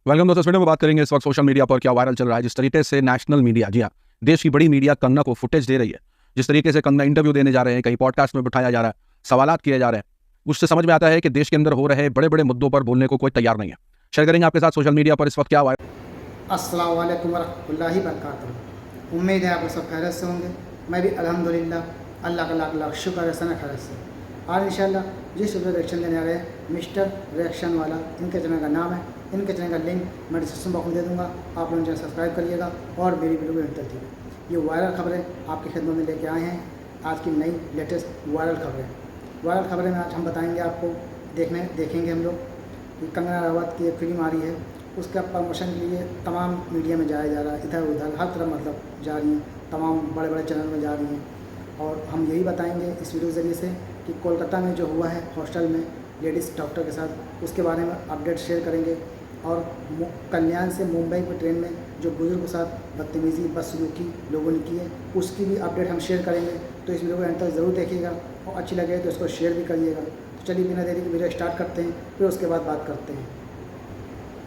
Welcome दोस्तों, इस video में बात करेंगे इस वक्त सोशल मीडिया पर क्या वायरल चल रहा है। जिस तरीके से नेशनल मीडिया, जी हाँ, देश की बड़ी मीडिया कंगना को फुटेज दे रही है, जिस तरीके से कंगना इंटरव्यू देने जा रहे हैं, कहीं पॉडकास्ट में बिठाया जा रहा है, सवालात किए जा रहे हैं, उससे समझ में आता है कि देश के अंदर हो रहे बड़े बड़े मुद्दों पर बोलने को कोई तैयार नहीं है। शेयर करेंगे आपके साथ सोशल मीडिया पर इस वक्त क्या वायरल। अस्सलाम वालेकुम वरहमतुल्लाहि वबरकातुहू। उम्मीद है आप सब खैरियत से होंगे। मैं भी अल्हम्दुलिल्लाह अल्लाह का लाख लाख शुक्र है सना खैरियत से। आज इंशाल्लाह जिस वीडियो रिएक्शन देने आ रहे हैं मिस्टर रिएक्शन वाला, इनके चैनल का नाम है, इनके चैनल का लिंक मैं डिस्क्रिप्शन बॉक्स में दे दूँगा। आप लोग चैनल सब्सक्राइब करिएगा और मेरी वीडियो को तक दीजिए। ये वायरल खबरें आपकी खिदमत में लेके आए हैं, आज की नई लेटेस्ट वायरल खबरें में आज हम बताएँगे आपको। देखेंगे हम लोग कि कंगना रनावत की एक फिल्म आ रही है, उसका प्रमोशन के लिए तमाम मीडिया में जाया जा रहा है, इधर उधर हर तरफ मतलब जा रही हैं, तमाम बड़े बड़े चैनल में जा रही हैं। और हम यही बताएंगे इस वीडियो के ज़रिए से कि कोलकाता में जो हुआ है हॉस्टल में लेडीज़ डॉक्टर के साथ, उसके बारे में अपडेट शेयर करेंगे। और कल्याण से मुंबई की ट्रेन में जो बुजुर्ग के साथ बदतमीज़ी बदसलूकी लोगों ने की है, उसकी भी अपडेट हम शेयर करेंगे। तो इस वीडियो को एंड तक ज़रूर देखिएगा और अच्छी लगे तो इसको शेयर भी करिएगा। तो चलिए बिना देरी की वीडियो स्टार्ट करते हैं, फिर उसके बाद बात करते हैं।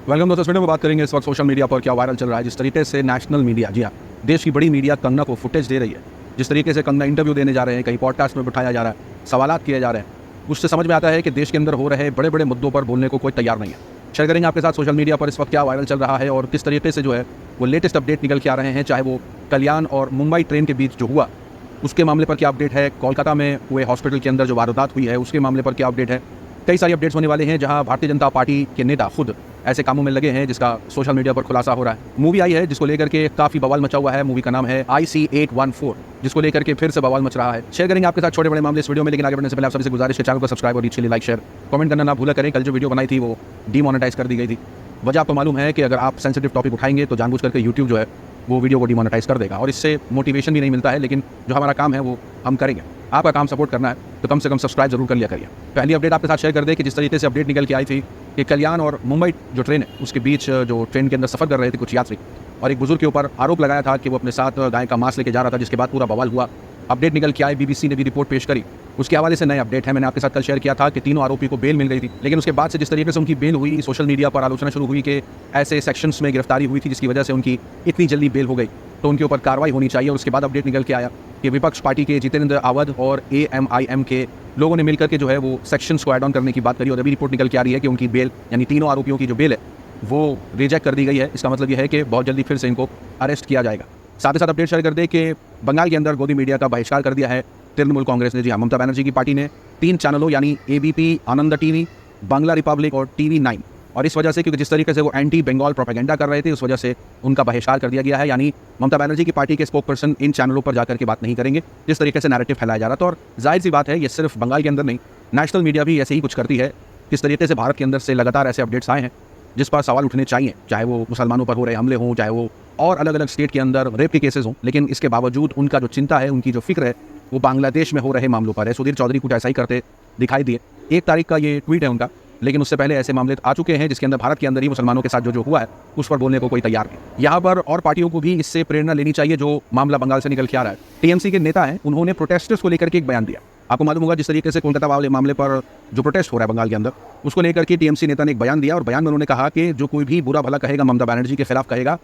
वेलकम दोस्तों, इस वीडियो में बात करेंगे इस वक्त सोशल मीडिया पर क्या वायरल चल रहा है। जिस तरीके से नेशनल मीडिया, जी हाँ, देश की बड़ी मीडिया कंगना को फुटेज दे रही है, जिस तरीके से कंगना इंटरव्यू देने जा रहे हैं, कहीं पॉडकास्ट में बिठाया जा रहा है, सवालात किए जा रहे हैं, उससे समझ में आता है कि देश के अंदर हो रहे बड़े बड़े मुद्दों पर बोलने को कोई तैयार नहीं है। शेयर करेंगे आपके साथ सोशल मीडिया पर इस वक्त क्या वायरल चल रहा है और किस तरीके से जो है वो लेटेस्ट अपडेट निकल के आ रहे हैं, चाहे वो कल्याण और मुंबई ट्रेन के बीच जो हुआ उसके मामले पर क्या अपडेट है, कोलकाता में हुए हॉस्पिटल के अंदर जो वारदात हुई है उसके मामले पर क्या अपडेट है। कई सारी अपडेट्स होने वाले हैं जहां भारतीय जनता पार्टी के नेता खुद ऐसे कामों में लगे हैं जिसका सोशल मीडिया पर खुलासा हो रहा है। मूवी आई है जिसको लेकर के काफ़ी बवाल मचा हुआ है। मूवी का नाम है IC814, जिसको लेकर के फिर से बवाल मच रहा है। शेयर करेंगे आपके साथ छोटे बड़े मामले इस वीडियो में, लेकिन आगे बढ़ने से पहले आप सभी से गुजारिश है चैनल को सब्सक्राइब और रीच के लिए लाइक शेयर कमेंट करना ना भूला करें। कल जो वीडियो बनाई थी वो डीमोनेटाइज कर दी गई थी। वजह आपको मालूम है कि अगर आप सेंसिटिव टॉपिक उठाएंगे तो जानबूझ करके यूट्यूब जो है वो वीडियो को डिमोनेटाइज कर देगा और इससे मोटिवेशन भी नहीं मिलता है। लेकिन जो हमारा काम है वो हम करेंगे। आपका काम सपोर्ट करना है तो कम से कम सब्सक्राइब जरूर कर लिया करिए। पहली अपडेट आपके साथ शेयर कर दे कि जिस तरीके से अपडेट निकल के आई थी कि कल्याण और मुंबई जो ट्रेन है उसके बीच जो ट्रेन के अंदर सफ़र कर रहे थे कुछ यात्री, और एक बुजुर्ग के ऊपर आरोप लगाया था कि वो अपने साथ गाय का मांस लेके जा रहा था, जिसके बाद पूरा बवाल हुआ। अपडेट निकल के आए, BBC ने भी रिपोर्ट पेश करी, उसके हवाले से नए अपडेट है। मैंने आपके साथ कल शेयर किया था कि तीनों आरोपी को बेल मिल गई थी, लेकिन उसके बाद से जिस तरीके से उनकी बेल हुई, सोशल मीडिया पर आलोचना शुरू हुई कि ऐसे सेक्शंस में गिरफ्तारी हुई थी जिसकी वजह से उनकी इतनी जल्दी बेल हो गई, तो उनके ऊपर कार्रवाई होनी चाहिए। और उसके बाद अपडेट निकल के आया कि विपक्ष पार्टी के जितेंद्र अवध और AMIM के लोगों ने मिलकर के जो है वो सेक्शंस को ऐड ऑन करने की बात करी, और अभी रिपोर्ट निकल के आ रही है कि उनकी बेल, यानी तीनों आरोपियों की जो बेल है वो रिजेक्ट कर दी गई है। इसका मतलब यह है कि बहुत जल्दी फिर से इनको अरेस्ट किया जाएगा। साथ ही साथ अपडेट शेयर कर दे कि बंगाल के अंदर गोदी मीडिया का बहिष्कार कर दिया है तृणमूल कांग्रेस ने। जी हाँ, ममता बनर्जी की पार्टी ने 3 चैनलों यानी ABP, आनंद TV, बांग्ला रिपब्लिक और TV9, और इस वजह से क्योंकि जिस तरीके से वो एंटी बंगाल प्रोपेगेंडा कर रहे थे उस वजह से उनका बहिष्कार कर दिया गया है। यानी ममता बनर्जी की पार्टी के स्पोक पर्सन इन चैनलों पर जाकर के बात नहीं करेंगे जिस तरीके से नैरेटिव फैलाया जा रहा था। और जाहिर सी बात है ये सिर्फ बंगाल के अंदर नहीं, नेशनल मीडिया भी ऐसे ही कुछ करती है। किस तरीके से भारत के अंदर से लगातार ऐसे अपडेट्स आए हैं जिस पर सवाल उठने चाहिए, चाहे वो मुसलमानों पर हो रहे हमले हों, चाहे वो और अलग अलग स्टेट के अंदर रेप के केसेस हों, लेकिन इसके बावजूद उनका जो चिंता है, उनकी जो फिक्र है वो बांग्लादेश में हो रहे मामलों पर है। सुधीर चौधरी कुछ ऐसा ही करते दिखाई दिए। 1 तारीख का ये ट्वीट है उनका, लेकिन उससे पहले ऐसे मामले आ चुके हैं जिसके अंदर भारत के अंदर ही मुसलमानों के साथ जो हुआ है उस पर बोलने को कोई तैयार नहीं। यहाँ पर और पार्टियों को भी इससे प्रेरणा लेनी चाहिए जो मामला बंगाल से निकल के आ रहा है। TMC के नेता हैं, उन्होंने प्रोटेस्टर्स को लेकर के एक बयान दिया। आपको मालूम होगा जिस तरीके से कोलकाता वाले मामले पर जो प्रोटेस्ट हो रहा है बंगाल के अंदर, उसको लेकर के TMC नेता ने एक बयान दिया, और बयान में उन्होंने कहा कि जो कोई भी बुरा भला कहेगा, ममता बनर्जी के खिलाफ कहेगा,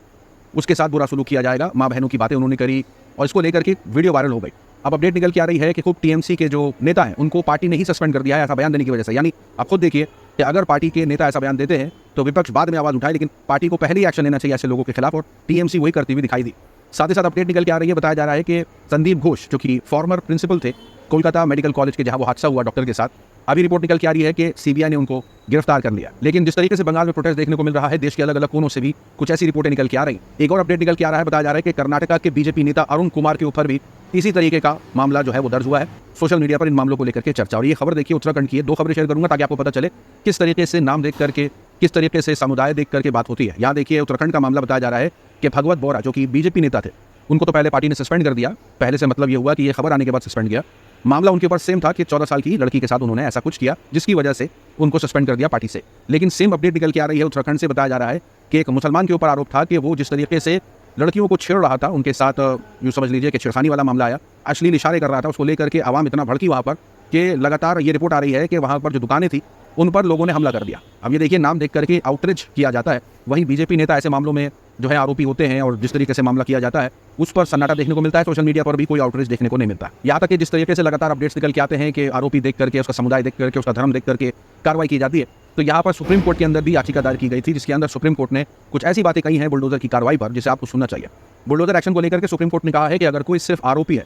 उसके साथ बुरा सलूक किया जाएगा। माँ बहनों की बातें उन्होंने करी और इसको लेकर के वीडियो वायरल हो गई। अब अपडेट निकल के आ रही है कि खूब TMC के जो नेता हैं उनको पार्टी ने ही सस्पेंड कर दिया है ऐसा बयान देने की वजह से। यानी आप खुद देखिए कि अगर पार्टी के नेता ऐसा बयान देते हैं तो विपक्ष बाद में आवाज़ उठाए, लेकिन पार्टी को पहले ही एक्शन लेना चाहिए ऐसे लोगों के खिलाफ, और TMC वही करती हुई दिखाई दी। साथ ही साथ अपडेट निकल के आ रही है, बताया जा रहा है कि संदीप घोष जो कि फॉर्मर प्रिंसिपल थे कोलकाता मेडिकल कॉलेज के, जहाँ वो हादसा हुआ डॉक्टर के साथ, अभी रिपोर्ट निकल के आ रही है कि CBI ने उनको गिरफ्तार कर लिया। लेकिन जिस तरीके से बंगाल में प्रोटेस्ट देखने को मिल रहा है, देश के अलग अलग कोनों से भी कुछ ऐसी रिपोर्टें निकल के आ रही हैं। एक और अपडेट निकल के आ रहा है, बताया जा रहा है कि कर्नाटका के BJP नेता अरुण कुमार के ऊपर भी इसी तरीके का मामला जो है वो दर्ज हुआ है। सोशल मीडिया पर इन मामलों को लेकर के चर्चा, और ये खबर देखिए उत्तराखंड की है। 2 खबरें शेयर करूंगा ताकि आपको पता चले किस तरीके से नाम देख करके, किस तरीके से समुदाय देख करके बात होती है। यहाँ देखिए उत्तराखंड का मामला बताया जा रहा है कि भगवत बोरा जो कि BJP नेता थे, उनको तो पहले पार्टी ने सस्पेंड कर दिया। पहले से मतलब ये हुआ कि ये खबर आने के बाद सस्पेंड किया। मामला उनके ऊपर सेम था कि 14 साल की लड़की के साथ उन्होंने ऐसा कुछ किया जिसकी वजह से उनको सस्पेंड कर दिया पार्टी से। लेकिन सेम अपडेट निकल के आ रही है उत्तराखंड से, बताया जा रहा है कि एक मुसलमान के ऊपर आरोप था कि वो जिस तरीके से लड़कियों को छेड़ रहा था, उनके साथ यूँ समझ लीजिए कि छेड़खानी वाला मामला आया, अश्लील इशारे कर रहा था, उसको लेकर के आवाम इतना भड़की वहाँ पर कि लगातार ये रिपोर्ट आ रही है कि वहाँ पर जो दुकानें थी उन पर लोगों ने हमला कर दिया। अब ये देखिए, नाम देख करके आउटरीच किया जाता है, वहीं बीजेपी नेता ऐसे मामलों में जो है आरोपी होते हैं और जिस तरीके से मामला किया जाता है उस पर सन्नाटा देखने को मिलता है। सोशल मीडिया पर भी कोई आउटरीच देखने को नहीं मिलता। यहाँ तक कि जिस तरीके से लगातार अपडेट्स निकल के आते हैं कि आरोपी देख करके, उसका समुदाय देख करके, उसका धर्म देख करके कार्रवाई की जाती है, तो यहाँ पर सुप्रीम कोर्ट के अंदर भी याचिका दायर की गई थी, जिसके अंदर सुप्रीम कोर्ट ने कुछ ऐसी बातें कही हैं बुलडोजर की कार्रवाई पर जिसे आपको सुनना चाहिए। बुलडोजर एक्शन को लेकर के सुप्रीम कोर्ट ने कहा है कि अगर कोई सिर्फ आरोपी है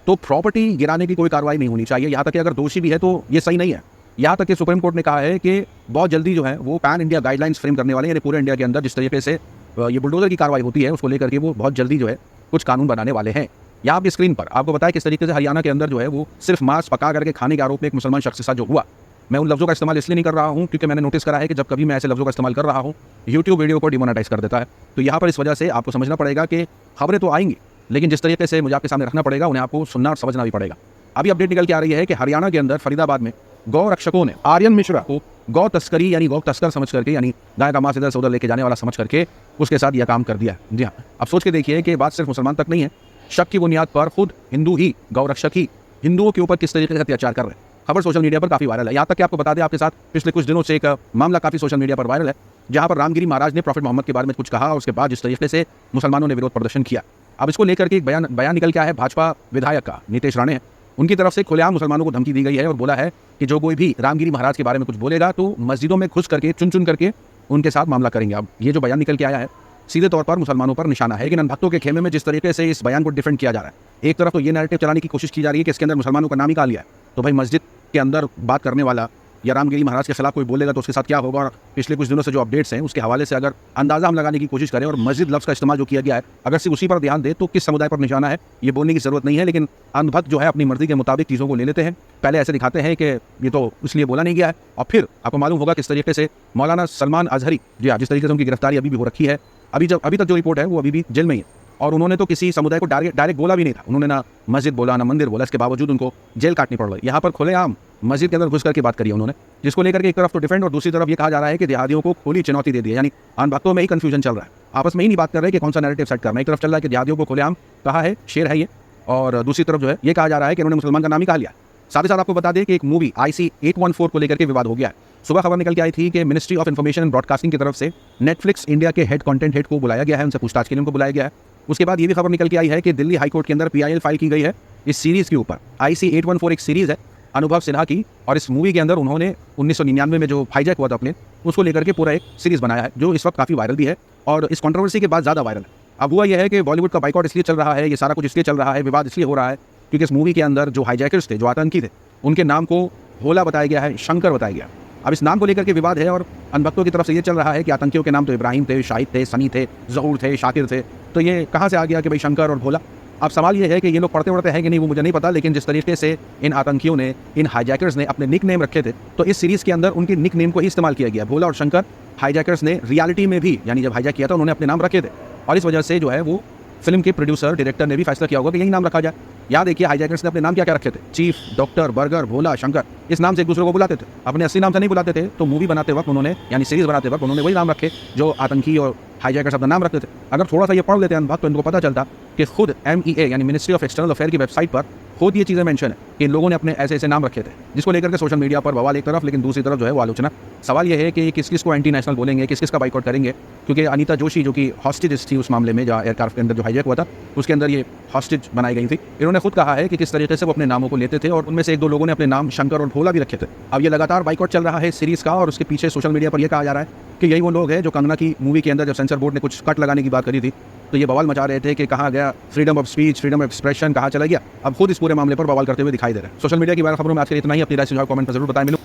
तो प्रॉपर्टी गिराने की कोई कार्रवाई नहीं होनी चाहिए। यहाँ तक कि अगर दोषी भी है तो ये सही नहीं है। यहाँ तक कि सुप्रीम कोर्ट ने कहा है कि बहुत जल्दी जो है वो पैन इंडिया गाइडलाइंस फ्रेम करने वाले हैं, यानी पूरे इंडिया के अंदर जिस तरीके से ये बुलडोजर की कार्रवाई होती है उसको लेकर के वो बहुत जल्दी जो है कुछ कानून बनाने वाले हैं। यहाँ आपकी स्क्रीन पर आपको बताया किस तरीके से हरियाणा के अंदर जो है वो सिर्फ मांस पका करके खाने के आरोप में एक मुसलमान शख्स के साथ जो हुआ। मैं उन लफ्ज़ों का इस्तेमाल इसलिए नहीं कर रहा हूँ क्योंकि मैंने नोटिस करा है कि जब कभी मैं ऐसे लफ्ज़ों का इस्तेमाल कर रहा हूँ यूट्यूब वीडियो को डिमोनेटाइज कर देता है। तो यहाँ पर इस वजह से आपको समझना पड़ेगा कि खबरें तो आएंगी, लेकिन जिस तरीके से मुझे आपके सामने रखना पड़ेगा उन्हें आपको सुनना और समझना भी पड़ेगा। अभी अपडेट निकल के आ रही है कि हरियाणा के अंदर फरीदाबाद में गौ रक्षकों ने आर्यन मिश्रा को गौ तस्करी यानी गौ तस्कर समझ करके, यानी गाय का मांस इधर से उधर लेके जाने वाला समझ करके उसके साथ यह काम कर दिया। जी हाँ, अब सोच के देखिए कि बात सिर्फ मुसलमान तक नहीं है, शक की बुनियाद पर खुद हिंदू ही, गौ रक्षक ही हिंदुओं के ऊपर किस तरीके से अत्याचार कर रहे हैं। खबर सोशल मीडिया पर काफी वायरल है। यहाँ तक कि आपको बता दें आपके साथ पिछले कुछ दिनों से एक मामला काफी सोशल मीडिया पर वायरल है, जहाँ पर रामगिरी महाराज ने प्रॉफिट मोहम्मद के बारे में कुछ कहा और उसके बाद जिस तरीके से मुसलमानों ने विरोध प्रदर्शन किया। अब इसको लेकर के एक बयान निकल के आया है भाजपा विधायक का, नीतीश राणे है, उनकी तरफ से खुलेआम मुसलमानों को धमकी दी गई है और बोला है कि जो कोई भी रामगिरी महाराज के बारे में कुछ बोलेगा तो मस्जिदों में घुस करके चुन चुन करके उनके साथ मामला करेंगे। अब ये जो बयान निकल के आया है सीधे तौर पर मुसलमानों पर निशाना है, लेकिन अनभक्तों के खेमे में जिस तरीके से इस बयान को डिफेंड किया जा रहा है, एक तरफ तो ये नैरेटिव चलाने की कोशिश की जा रही है कि इसके अंदर मुसलमानों का नाम ही कहा लिया है, तो भाई मस्जिद के अंदर बात करने वाला या रामगिरी महाराज के खिलाफ कोई बोलेगा तो उसके साथ क्या होगा। और पिछले कुछ दिनों से जो अपडेट्स हैं उसके हवाले से अगर अंदाजा हम लगाने की कोशिश करें और मस्जिद लफ्ज़ का इस्तेमाल जो किया गया है अगर सिर्फ उसी पर ध्यान दे तो किस समुदाय पर निशाना है ये बोलने की जरूरत नहीं है। लेकिन अंधभक्त जो है अपनी मर्जी के मुताबिक चीज़ों को ले लेते हैं, पहले ऐसे दिखाते हैं कि ये तो इसलिए बोला नहीं गया है, और फिर आपको मालूम होगा किस तरीके से मौलाना सलमान अजहरी, जी हाँ, जिस तरीके से उनकी गिरफ्तारी अभी भी हो रखी है, अभी तक जो रिपोर्ट है वो अभी भी जेल में ही है, और उन्होंने तो किसी समुदाय को डायरेक्ट बोला भी नहीं था, उन्होंने ना मस्जिद बोला ना मंदिर बोला, इसके बावजूद उनको जेल काटनी पड़ रही। यहाँ पर खुलेआम मस्जिद के अंदर घुस करके बात करी है उन्होंने, जिसको लेकर के एक तरफ तो डिफेंड और दूसरी तरफ ये कहा जा रहा है कि जिहादियों को खुली चुनौती दे दी है, यानी अनभक्तों में ही कंफ्यूजन चल रहा है, आपस में ही नहीं बात कर रहे कि कौन सा नैरेटिव सेट करना है। एक तरफ चल रहा है कि जिहादियों को खुलेआम कहा है, शेर है ये, और दूसरी तरफ जो है ये कहा जा रहा है कि उन्होंने मुसलमान का नाम ही कहा लिया। साथ ही साथ आपको बता दें कि एक मूवी IC 814 को लेकर के विवाद हो गया है। सुबह खबर निकल के आई थी कि ministry of information and broadcasting की तरफ से नेटफ्लिक्स इंडिया के हेड कंटेंट हेड को बुलाया गया है, उनसे पूछताछ के लिए उनको बुलाया गया है। उसके बाद ये भी खबर निकल के आई है कि दिल्ली हाईकोर्ट के अंदर PIL फाइल की गई है इस सीरीज़ के ऊपर। IC 814 एक सीरीज़ है अनुभव सिन्हा की, और इस मूवी के अंदर उन्होंने 1999 में जो हाईजैक हुआ था प्लेन, उसको लेकर के पूरा एक सीरीज़ बनाया है जो इस वक्त काफ़ी वायरल भी है और इस कंट्रोवर्सी के बाद ज़्यादा वायरल है। अब हुआ यह है कि बॉलीवुड का बाइकआउट इसलिए चल रहा है, ये सारा कुछ इसलिए चल रहा है, विवाद इसलिए हो रहा है क्योंकि इस मूवी के अंदर जो हाईजैकर्स थे, जो आतंकी थे, उनके नाम को भोला बताया गया है, शंकर बताया गया। अब इस नाम को लेकर के विवाद है और अनभक्तों की तरफ से ये चल रहा है कि आतंकियों के नाम तो इब्राहिम थे, शाहिद थे, सनी थे, जहूर थे, शाकिर थे, तो ये कहाँ से आ गया कि भाई शंकर और भोला। अब सवाल ये है कि ये लोग पढ़ते पढ़ते हैं कि नहीं वो मुझे नहीं पता, लेकिन जिस तरीके से इन आतंकियों ने, इन हाईजैकर्स ने अपने निक नेम रखे थे, तो इस सीरीज़ के अंदर उनके निक नेम को ही इस्तेमाल किया गया। भोला और शंकर हाईजैकर्स ने रियलिटी में भी, यानी जब हाईजैक किया था उन्होंने अपने नाम रखे थे, और इस वजह से जो है वो फिल्म के प्रोड्यूसर डायरेक्टर ने भी फैसला किया होगा कि यही नाम रखा जाए। याद देखिए हाईजैकर्स ने अपने नाम क्या क्या रखे थे, चीफ, डॉक्टर, बर्गर, भोला, शंकर, इस नाम से एक दूसरे को बुलाते थे, अपने असली नाम से नहीं बुलाते थे। तो मूवी बनाते वक्त उन्होंने, यानी सीरीज़ बनाते वक्त उन्होंने वही नाम रखे जो आतंकी और हाईजैकर्स अपना नाम रखते थे। अगर थोड़ा सा ये पढ़ लेते हैं अनभक्त तो इनको पता चलता कि खुद MEA यानी मिनिस्ट्री ऑफ एक्सटर्नल अफेयर की वेबसाइट पर खुद ये चीज़ें मेंशन है कि इन लोगों ने अपने ऐसे ऐसे नाम रखे थे, जिसको लेकर के सोशल मीडिया पर बवाल एक तरफ, लेकिन दूसरी तरफ जो है वो आलोचना। सवाल ये है कि किस किस को एंटी नेशनल बोलेंगे, किस किस का बाइकआउट करेंगे, क्योंकि अनीता जोशी जो कि हॉस्टेज थी उस मामले में, जहाँ एयरक्राफ्ट के अंदर जो हाईजैक हुआ था उसके अंदर ये हॉस्टेज बनाई गई थी, इन्होंने खुद कहा है कि किस तरीके से वो अपने नामों को लेते थे, और उनमें से एक दो लोगों ने अपने नाम शंकर और भोला भी रखे थे। अब ये लगातार बाइकआउट चल रहा है सीरीज़ का, और उसके पीछे सोशल मीडिया पर यह कहा जा रहा है कि यही वो लोग हैं जो कंगना की मूवी के अंदर जब सेंसर बोर्ड ने कुछ कट लगाने की बात करी थी तो ये बवाल मचा रहे थे कि कहाँ गया freedom of speech, freedom of expression, कहाँ चला गया। अब खुद इस पूरे मामले पर बवाल करते हुए दिखाई दे रहे हैं। सोशल मीडिया की वायरल खबरों में आज के लिए इतना ही। अपनी राय सुझाव कमेंट पर जरूर बताएं। मिलो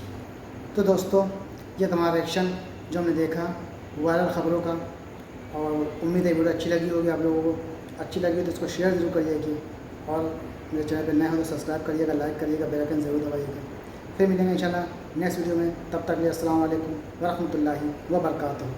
तो दोस्तों, ये हमारा रिएक्शन जो हमने देखा वायरल खबरों का, और उम्मीद है वीडियो अच्छी लगी होगी, आप लोगों को अच्छी लगी तो इसको शेयर जरूर करिएगा, और मेरे चैनल पर नए हो तो सब्सक्राइब करिएगा, लाइक करिएगा, बेल आइकन जरूर दबाइएगा। फिर मिलेंगे इंशाल्लाह नेक्स्ट वीडियो में, तब तक के लिए अस्सलाम वालेकुम व रहमतुल्लाहि व बरकातहू।